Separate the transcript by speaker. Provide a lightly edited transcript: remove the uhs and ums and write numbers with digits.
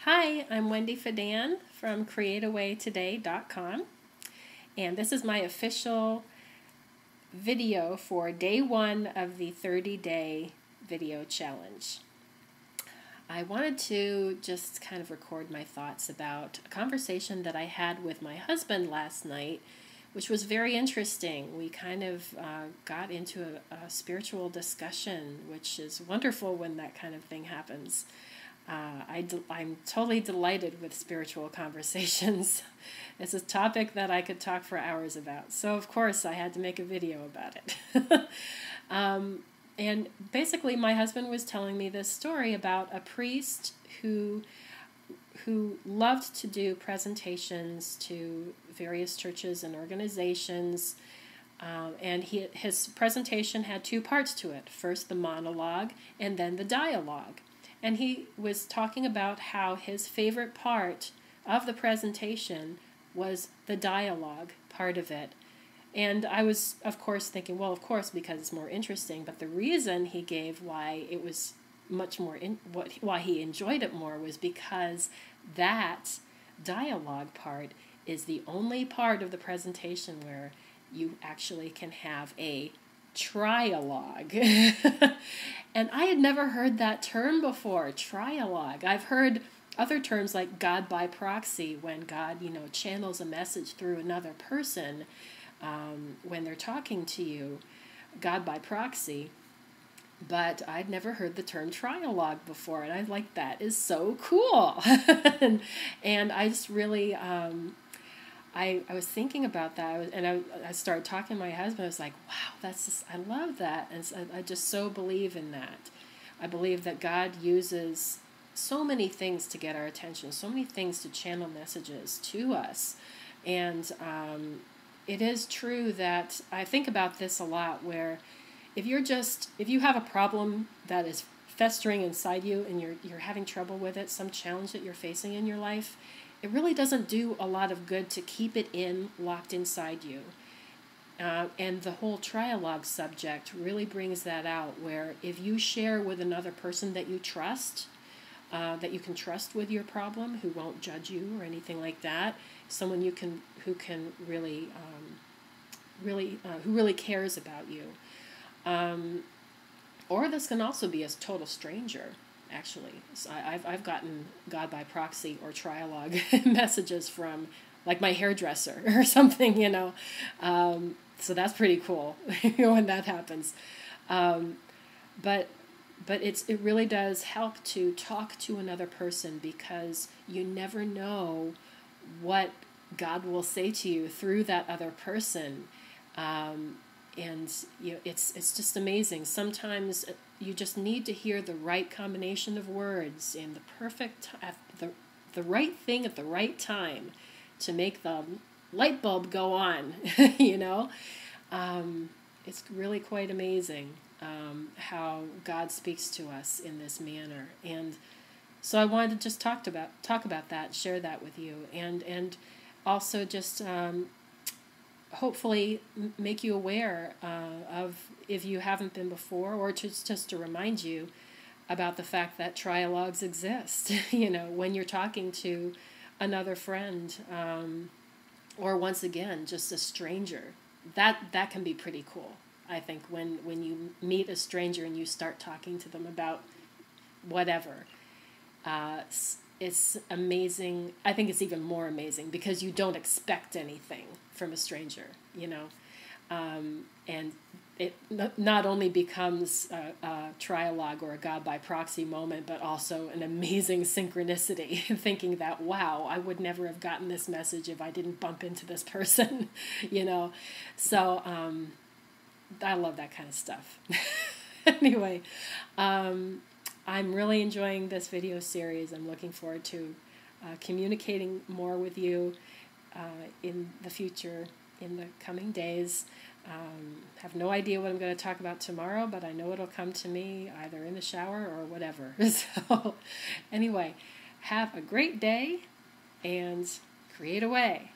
Speaker 1: Hi, I'm Wendy Fedan from createawaytoday.com, and this is my official video for day one of the 30-day video challenge. I wanted to just kind of record my thoughts about a conversation that I had with my husband last night, which was very interesting. We kind of got into a spiritual discussion, which is wonderful when that kind of thing happens. I'm totally delighted with spiritual conversations. It's a topic that I could talk for hours about. So, of course, I had to make a video about it. And basically, my husband was telling me this story about a priest who loved to do presentations to various churches and organizations. And his presentation had two parts to it. First, the monologue, and then the dialogue. And he was talking about how his favorite part of the presentation was the dialogue part of it. And I was, of course, thinking, well, of course, because it's more interesting. But the reason he gave why it was much more, why he enjoyed it more was because that dialogue part is the only part of the presentation where you actually can have a trialogue. And I had never heard that term before, trialogue. I've heard other terms like God by proxy, when God, channels a message through another person when they're talking to you, God by proxy. But I'd never heard the term trialogue before, and I like that is so cool. and I just really I was thinking about that, I started talking to my husband. I was like, wow, I love that. And so I just so believe in that. I believe that God uses so many things to get our attention, so many things to channel messages to us. And it is true that I think about this a lot, where if you have a problem that is festering inside you and you're having trouble with it, some challenge that you're facing in your life, it really doesn't do a lot of good to keep it locked inside you. And the whole trialogue subject really brings that out, where if you share with another person that you trust, that you can trust with your problem, who won't judge you or anything like that, someone who really cares about you. Or this can also be a total stranger. Actually, so I've gotten God by proxy or trialogue messages from, like, my hairdresser or something, so that's pretty cool when that happens. But it really does help to talk to another person, because you never know what God will say to you through that other person. And it's just amazing. Sometimes you just need to hear the right combination of words and the right thing at the right time to make the light bulb go on. It's really quite amazing how God speaks to us in this manner. And so I wanted to just talk about that, share that with you, and also just hopefully make you aware of, if you haven't been before, or just to remind you about the fact that trialogues exist. When you're talking to another friend, or once again just a stranger, that can be pretty cool. I think when you meet a stranger and you start talking to them about whatever, it's amazing. I think it's even more amazing because you don't expect anything from a stranger, and it not only becomes a trialogue or a God by proxy moment, but also an amazing synchronicity, thinking that, wow, I would never have gotten this message if I didn't bump into this person, So I love that kind of stuff. Anyway, I'm really enjoying this video series. I'm looking forward to communicating more with you in the future, in the coming days. Have no idea what I'm going to talk about tomorrow, but I know it'll come to me either in the shower or whatever. So anyway, have a great day and create away.